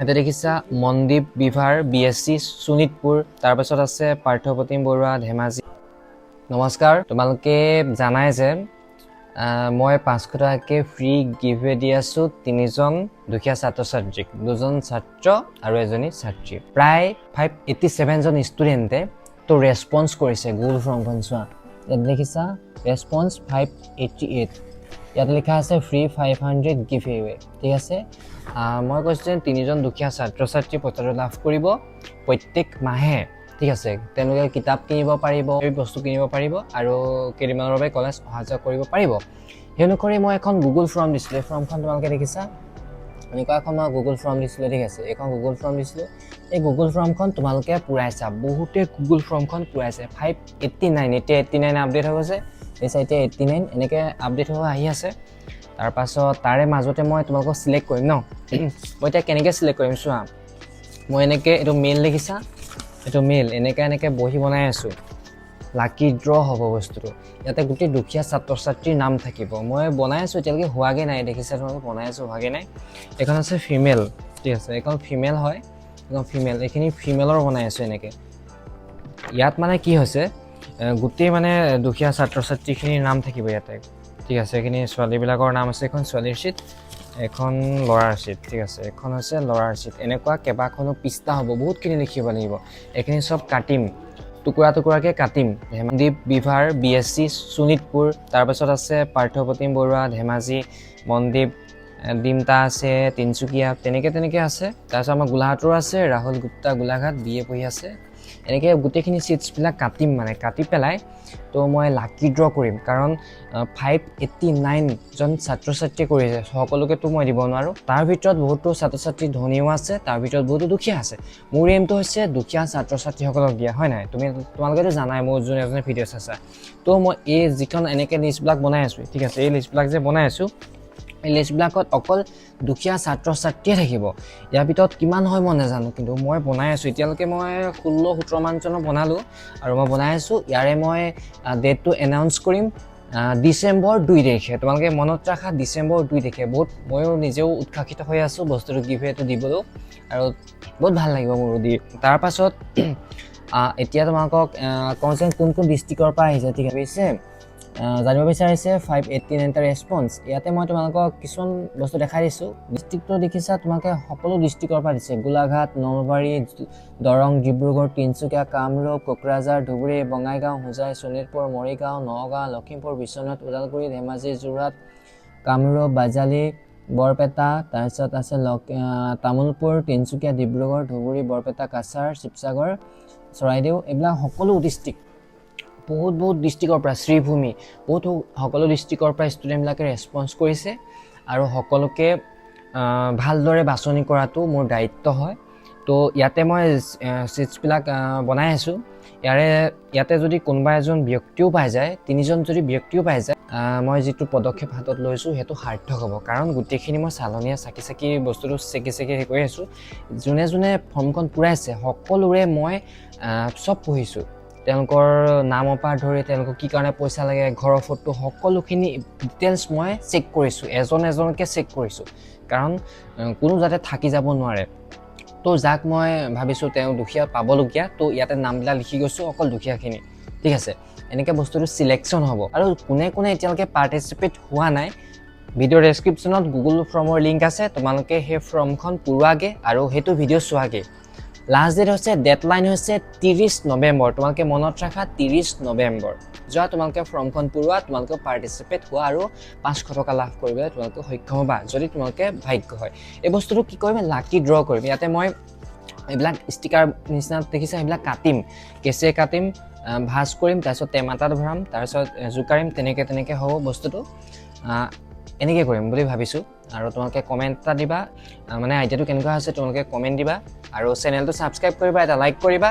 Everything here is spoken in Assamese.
এটা দেখিছা মনদীপ বিভাৰ বিএসসি সুনিতপুৰ তাৰপাছত আছে পাৰ্থপ্ৰতিম বৰুৱা ধেমাজি নমস্কাৰ তোমালোকে জানাই যে মই 500 টকাকে ফ্ৰী গিভৱে দি আছো তিনিজন দুখীয়া ছাত্ৰ ছাত্ৰীক দুজন ছাত্ৰ আৰু এজনী ছাত্ৰী প্ৰায় 587 জন ষ্টুডেন্টে তো ৰেসপন্স কৰিছে গুগল ফৰ্মখন চোৱা ইয়াত দেখিছা ৰেসপন্স 588 ইয়াত লিখা আছে ফ্ৰী 500 গিভৱে ঠিক আছে মই কৈছো যে তিনিজন দুখীয়া ছাত্ৰ ছাত্ৰী পইচাটো লাভ কৰিব প্ৰত্যেক মাহে ঠিক আছে তেওঁলোকে কিতাপ কিনিব পাৰিব এই বস্তু কিনিব পাৰিব আৰু কেৰিমানৰ বাবে কলেজ অহাযোৱা কৰিব পাৰিব হেনুকৰি মই এখন গুগল ফৰ্ম দিছিলে ফৰ্মখন তোমালোকে দেখিছা এনেকুৱা এখন মই গুগল ফৰ্ম দিছিলে ঠিক আছে এখন গুগল ফৰ্ম দিছিলে এই গুগল ফৰ্মখন তোমালোকে পুৰাইছা বহুতে গুগল ফৰ্মখন পুৰাইছে 589 এতিয়া 89 আপডেট হৈ গৈছে এই সাইটে 89 এনেকে আপডেট হৈ আহি আছে তাৰ পাছত তাৰে মাজতে মই তোমালোকক সিলেক্ট কৰিম ন মই এটা কেনেকৈ সিলেক্ট কৰিম চোৱা মই এনেকৈ এটো মেইল লিখিছা এটো মেইল এনেকৈ বহি বনাই আছো লাকি ড্ৰ হ'ব বস্তুটো ইয়াতে গোটেই দুখীয়া ছাত্ৰ ছাত্ৰীৰ নাম থাকিব মই বনাই আছো এতিয়ালৈকে হোৱাগে নাই দেখিছা তোমালোকে বনাই আছো হোৱাগে নাই এখন আছে ফিমেল ঠিক আছে এখন ফিমেল হয় এখন ফিমেল এখিনি ফিমেলৰ বনাই আছো এনেকৈ ইয়াত মানে কি হৈছে গোটেই মানে দুখীয়া ছাত্ৰ ছাত্ৰীখিনিৰ নাম থাকিব ইয়াতে ঠিক আছে এখিনি ছোৱালীবিলাকৰ নাম আছে এখন ছোৱালীৰ চিট এখন লৰাৰ চিট ঠিক আছে এখন আছে লৰাৰ চিট এনেকুৱা কেবাখনো পিস্তা হ'ব বহুতখিনি লিখিব লাগিব এখিনি সব কাটিম টুকুৰাকে কাটিম মনদীপ বিভাৰ বিএসসি সুনিতপুৰ তাৰপাছত আছে পাৰ্থপ্ৰতিম বৰুৱা ধেমাজি মনদীপ ডিমটা আছে তিনচুকীয়া তেনেকে আছে তাৰপিছত আমাৰ গোলাঘাটৰ আছে ৰাহুল গুপ্তা গোলাঘাট বিএ পঢ়ি আছে এনেকৈ গোটেইখিনি সিটছবিলাক কাটিম মানে কাটি পেলাই তো মই লাকি ড্ৰ কৰিম কাৰণ 589 জন ছাত্ৰ ছাত্ৰী কৰিছে সকলোকেতো মই দিব নোৱাৰো তাৰ ভিতৰত বহুতো ছাত্ৰ ছাত্ৰী ধনীও আছে তাৰ ভিতৰত বহুতো দুখীয়া আছে মোৰ এমটো হৈছে দুখীয়া ছাত্ৰ ছাত্ৰীসকলক দিয়া হয় নাই তোমালোকেতো জানাই মোৰ যোন এজনে ভিডিঅ' চাইছা তো মই এই যিখন এনেকৈ লিষ্টবিলাক বনাই আছো ঠিক আছে এই লিষ্টবিলাক যে বনাই আছো এই লিষ্টবিলাকত অকল দুখীয়া ছাত্ৰ ছাত্ৰীয়ে থাকিব ইয়াৰ ভিতৰত কিমান হয় মই নাজানো কিন্তু মই বনাই আছো এতিয়ালৈকে মই 16-17 মান জন বনালো আৰু মই বনাই আছো ইয়াৰে মই ডেটটো এনাউন্স কৰিম ডিসেম্বৰ 2 তাৰিখে তোমালোকে মনত ৰাখা ডিসেম্বৰ 2 তাৰিখে বহুত ময়ো নিজেও উৎসাহিত হৈ আছো বস্তুটো গিভৱেটো দিবলৈ আৰু বহুত ভাল লাগিব মোৰ দি তাৰ পাছত এতিয়া তোমালোকক কোন ডিস্ট্ৰিক্টৰ পৰা আহিছে ঠিক আছে জানিব বিচাৰিছে 589 টা ৰেসপন্স ইয়াতে মই তোমালোকক কিছুমান বস্তু দেখাই দিছো ডিস্ট্ৰিক্টটো দেখিছা তোমালোকে সকলো ডিস্ট্ৰিক্টৰ পৰা দিছে গোলাঘাট নলবাৰী দৰং ডিব্ৰুগড় তিনচুকীয়া কামৰূপ কোকৰাঝাৰ ধুবুৰী বঙাইগাঁও হোজাই শোণিতপুৰ মৰিগাঁও নগাঁও লখিমপুৰ বিশ্বনাথ ওদালগুৰি ধেমাজি যোৰহাট কামৰূপ বাজালি বৰপেটা তাৰপিছত আছে তামুলপুৰ তিনচুকীয়া ডিব্ৰুগড় ধুবুৰী বৰপেটা কাছাৰ শিৱসাগৰ চৰাইদেউ এইবিলাক সকলো ডিস্ট্ৰিক্ট বহুত ডিস্ট্ৰিক্টৰ পৰা শ্ৰীভূমি বহুত সকলো ডিস্ট্ৰিক্টৰ পৰা ষ্টুডেণ্টবিলাকে ৰেসপন্স কৰিছে আৰু সকলোকে ভালদৰে বাছনি কৰাটো মোৰ দায়িত্ব হয় তো ইয়াতে মই সিটছবিলাক বনাই আছো ইয়াতে যদি কোনোবা এজন ব্যক্তিও পাই যায় তিনিজন যদি ব্যক্তিও পাই যায় মই যিটো পদক্ষেপ হাতত লৈছো হেতু সাৰ্থক হ'ব কাৰণ গোটেইখিনি মই চালনীয়া চাকি বস্তুটো চেকি কৰি আছো যোনে ফৰ্মখন পুৰাইছে সকলোৰে মই সব পঢ়িছো তেওঁলোকৰ নামৰ পৰা ধৰি তেওঁলোকক কি কাৰণে পইচা লাগে ঘৰৰ ফটো সকলোখিনি ডিটেইলছ মই চেক কৰিছো এজনকে চেক কৰিছো কাৰণ কোনো যাতে থাকি যাব নোৱাৰে তো যাক মই ভাবিছো তেওঁ দুখীয়া পাবলগীয়া তো ইয়াতে নামবিলাক লিখি গৈছো অকল দুখীয়াখিনি ঠিক আছে এনেকৈ বস্তুটো সিলেকশ্যন হ'ব আৰু কোনে এতিয়ালৈকে পাৰ্টিচিপেট হোৱা নাই ভিডিঅ' ডেছক্ৰিপশ্যনত গুগল ফৰ্মৰ লিংক আছে তোমালোকে সেই ফৰ্মখন পুৰোৱাগে আৰু সেইটো ভিডিঅ' চোৱাগে লাষ্ট ডেট হৈছে ডেডলাইন হৈছে 30 নৱেম্বৰ তোমালোকে মনত ৰাখা 30 নৱেম্বৰ যোৱা তোমালোকে ফৰ্মখন পুৰোৱা তোমালোকে পাৰ্টিচিপেট হোৱা আৰু 500 টকা লাভ কৰিবলৈ তোমালোকে সক্ষম হ'বা যদি তোমালোকে ভাগ্য হয় এই বস্তুটো কি কৰিম লাকি ড্ৰ কৰিম ইয়াতে মই এইবিলাক ষ্টিকাৰ নিচিনা দেখিছা এইবিলাক কাটিম কেছে কাটিম ভাজ কৰিম তাৰপিছত টেমাটাত ভৰাম তাৰপিছত জুকাৰিম তেনেকৈ হ'ব বস্তুটো এনেকৈ কৰিম বুলি ভাবিছো আৰু তোমালোকে কমেন্ট এটা দিবা মানে আইডিয়াটো কেনেকুৱা আছে তোমালোকে কমেন্ট দিবা আৰু চেনেলটো সাবস্ক্ৰাইব কৰিবা এটা লাইক কৰিবা